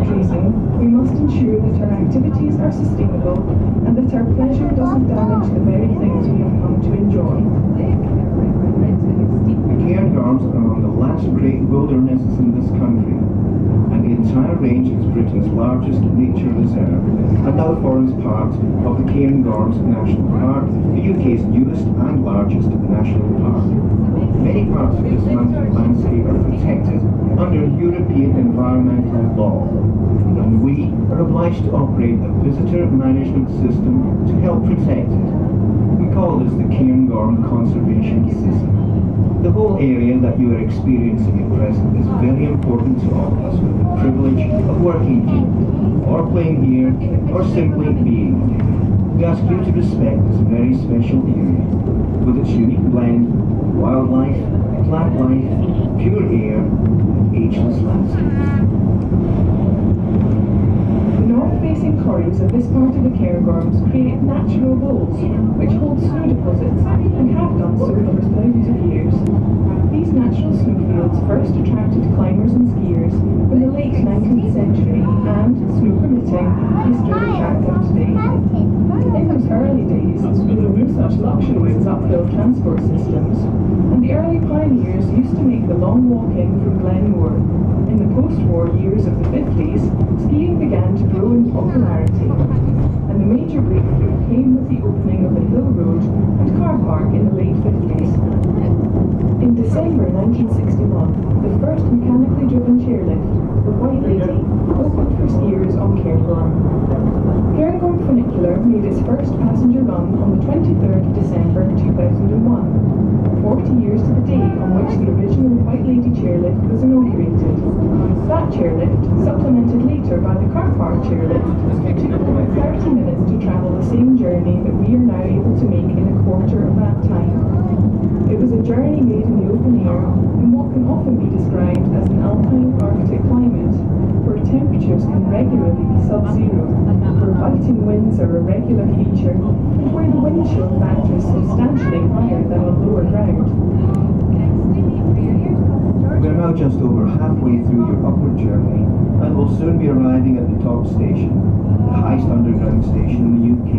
reason, we must ensure that our activities are sustainable and that our pleasure doesn't damage the very things we have come to enjoy. The Cairngorms are among the last great wildernesses in this country, and the entire range is Britain's largest nature reserve and now forms part of the Cairngorms National Park, the UK's newest and largest national park. Many parts of this mountain landscape are protected under European environmental law, and we are obliged to operate a visitor management system to help protect it. We call this the Cairngorm Conservation System. The whole area that you are experiencing at present is very important to all of us with the privilege of working here, or playing here, or simply being here. We ask you to respect this very special area, with its unique blend of wildlife, plant life, pure air, and ageless landscapes. The north-facing corries of this part of the Cairngorms create natural bowls, which hold snow deposits and have done so for thousands of years. These natural snowfields first attracted climbers and skiers in the late 19th century and, snow permitting, they still attract them today. In those early days, there were no such luxuries as uphill transport systems, and the early pioneers used to make the long walk in from Glenmore. In the post-war years of the 50s, skiing began to grow in popularity, and the major breakthrough came with the opening of the Hill Road and car park in the late 50s. In December 1961, the first mechanically driven chairlift, the White Lady, opened for skiers on Cairngorm. Cairngorm Funicular made its first passenger run on the 23rd of December 2001, 40 years to the day on which the original White Lady chairlift was inaugurated. That chairlift, supplemented later by the car park chairlift, took over 30 minutes to travel the same journey that we are now able to make in a quarter of that time. It was a journey made in the open air in what can often be described as an alpine Arctic climate, where temperatures can regularly be sub-zero, where biting winds are a regular feature, and where the wind chill factor is substantially higher than on lower ground. We are now just over halfway through your upward journey and will soon be arriving at the top station, the highest underground station in the UK.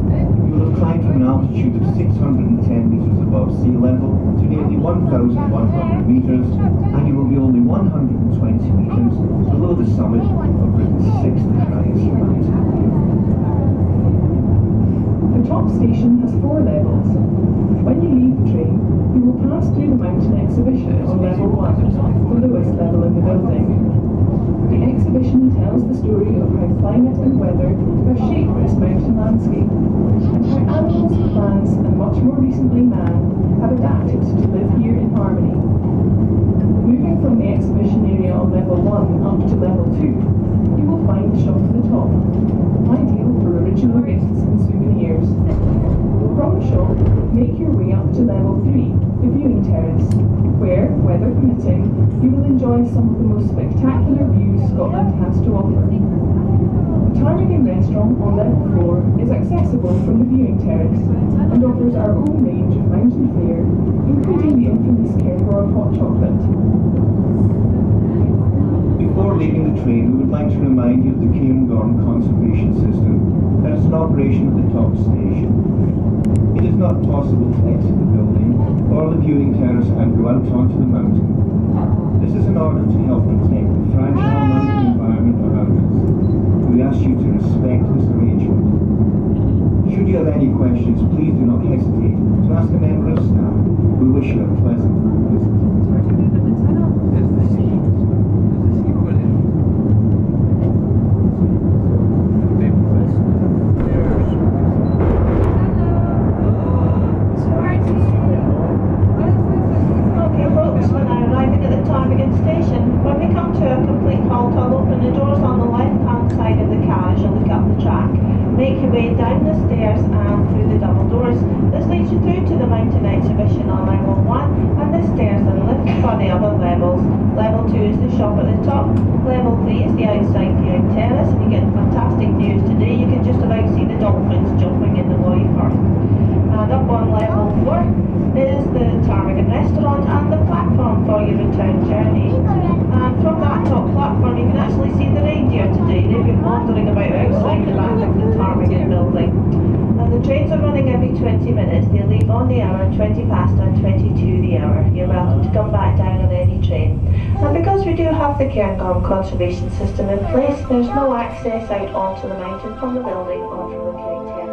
You will have climbed from an altitude of 610 metres above sea level to nearly 1,100 metres, and you will be only 120 metres below the summit of Britain's sixth highest mountain. The top station has 4 levels. When you leave the train, you will pass through the mountain exhibition on level 1, the lowest level in the building. The exhibition tells the story of how climate and weather have shaped this mountain landscape, and how animals, plants, and much more recently man, have adapted to live here in harmony. Moving from the exhibition area on level 1 up to level 2, you will find the shop at the top, ideal for original gifts and souvenirs. From the shop, make your way up to level 3, the viewing terrace, where, weather permitting, you will enjoy some of the most spectacular views Scotland has to offer. The Ptarmigan restaurant on level 4 is accessible from the viewing terrace and offers our own range of mountain fare, including the infamous Cairngorm hot chocolate. Before leaving the train, we would like to remind you of the Cairngorm Conservation System that is in operation at the top station. It is not possible to exit the building or the viewing terrace and go out onto the mountain. This is in order to help protect the fragile mountain environment around us. We ask you to respect this arrangement. Should you have any questions, please do not hesitate to ask a member of staff. We wish you a pleasant visit. Make your way down the stairs and through the double doors. This leads you through to the mountain exhibition on level 1 and the stairs and lifts for the other levels. Level 2 is the shop at the top. Level 3 is the outside viewing terrace, and you get fantastic views today. You can just about see the dolphins jumping in the water. And up on level 4 is the Ptarmigan restaurant and the platform for your return journey. And from that top platform you can actually actually see the reindeer today. They've been wandering about outside the back of the tarmac building. And the trains are running every 20 minutes. They leave on the hour, 20 past and 22 the hour. You're welcome to come back down on any train. And because we do have the Cairngorm conservation system in place, there's no access out onto the mountain from the building or from the Cairn terrace.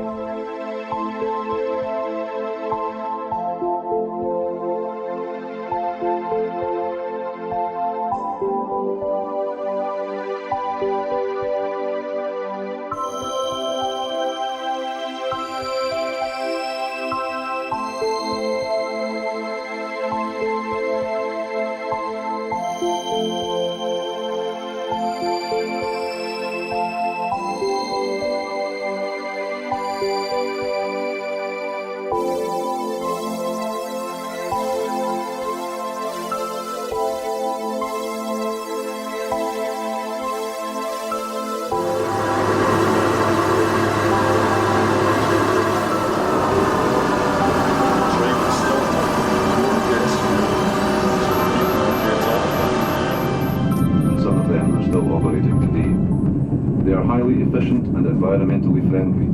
Efficient and environmentally friendly.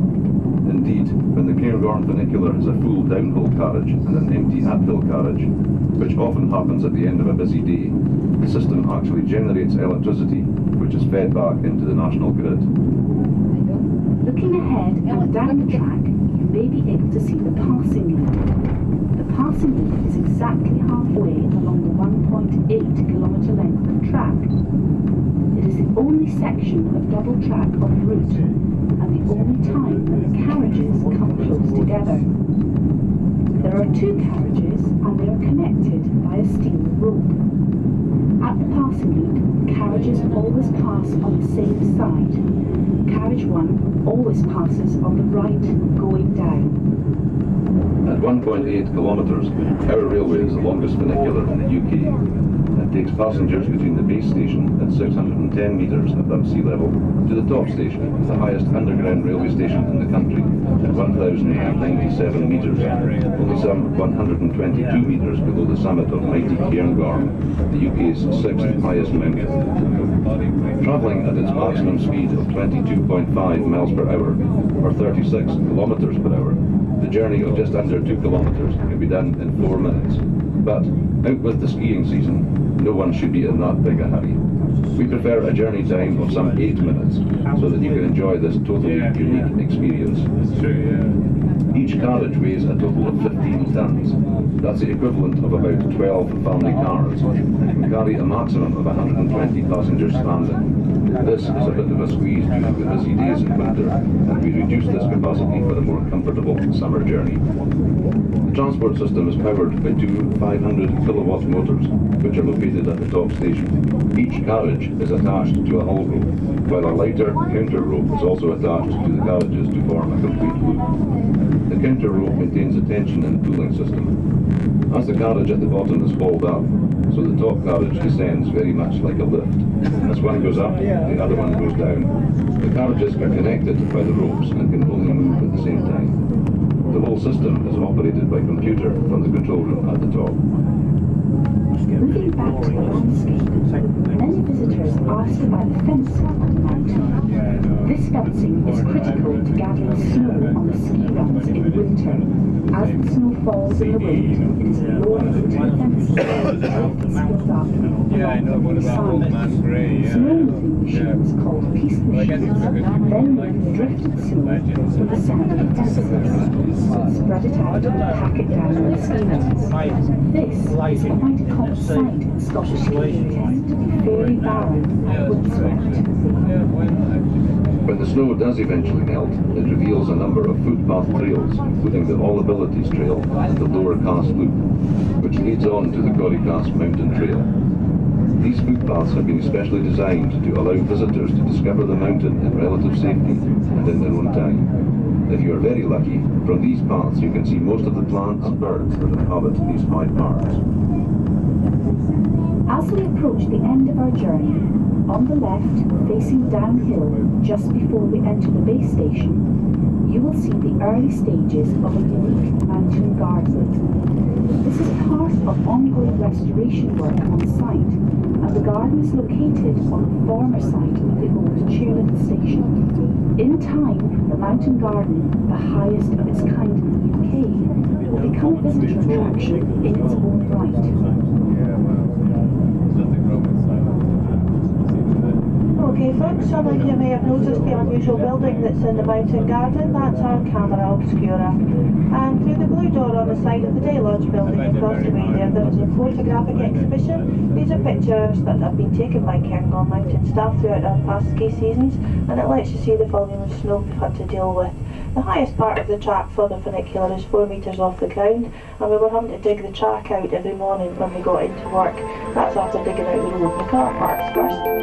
Indeed, when the Cairngorm Funicular is a full downhill carriage and an empty uphill carriage, which often happens at the end of a busy day, the system actually generates electricity, which is fed back into the national grid. Looking ahead and down the track, you may be able to see the passing loop. The passing loop is exactly halfway along the 1.8 kilometre length of track. It is the only section of double track on the route, and the only time that the carriages come close together. There are two carriages, and they are connected by a steel rope. At the passing loop, carriages always pass on the same side. Carriage 1 always passes on the right, going down. At 1.8 kilometres, our railway is the longest funicular in the UK. It takes passengers between the base station at 610 metres above sea level to the top station, the highest underground railway station in the country, at 1,097 metres, only some 122 metres below the summit of mighty Cairngorm, the UK's sixth highest mountain. Travelling at its maximum speed of 22.5 miles per hour, or 36 kilometres per hour, the journey of just under 2 kilometres can be done in 4 minutes. But, out with the skiing season, no one should be in that big a hurry. We prefer a journey time of some 8 minutes, so that you can enjoy this totally unique experience. Each carriage weighs a total of 15 tons. That's the equivalent of about 12 family cars, and carry a maximum of 120 passengers standing. This is a bit of a squeeze due to the busy days in winter, and we reduce this capacity for a more comfortable summer journey. The transport system is powered by two 500 kilowatt motors, which are located at the top station. Each carriage is attached to a hull rope, while a lighter counter rope is also attached to the carriages to form a complete loop. The counter rope maintains a tension and cooling system. As the carriage at the bottom is hauled up, so the top carriage descends very much like a lift. As one goes up, the other one goes down. The carriages are connected by the ropes and can only move at the same time. The whole system is operated by computer from the control room at the top. Moving back to the landscape, many visitors ask about the fencing on the mountain. This fencing is critical to gathering snow on the ski runs in winter. As the snow falls in the wind, it is lowered into the fencing and sealed up along the sides. Snow-moving machines called piece machines then move drifted snow from the side of the fences, spread it out and pack it down on the ski runs. This is quite a common sight in Scottish skiing, tends to be fairly barren and windswept. When the snow does eventually melt, it reveals a number of footpath trails, including the All Abilities Trail and the Lower Cass Loop, which leads on to the Cass Mountain Trail. These footpaths have been especially designed to allow visitors to discover the mountain in relative safety and in their own time. If you are very lucky, from these paths you can see most of the plants and birds that inhabit these high parks. As we approach the end of our journey, on the left, facing downhill, just before we enter the base station, you will see the early stages of a unique mountain garden. This is part of ongoing restoration work on site, and the garden is located on the former site of the old chairlift station. In time, the mountain garden, the highest of its kind in the UK, will become a visitor attraction in its own right. Okay folks, some of you may have noticed the unusual building that's in the mountain garden. That's our camera obscura. And through the blue door on the side of the Day Lodge building across the way there is a photographic exhibition. These are pictures that have been taken by Cairngorm mountain staff throughout our past ski seasons, and it lets you see the volume of snow we've had to deal with. The highest part of the track for the funicular is 4 metres off the ground, and we were having to dig the track out every morning when we got into work. That's after digging out the road and the car parks first.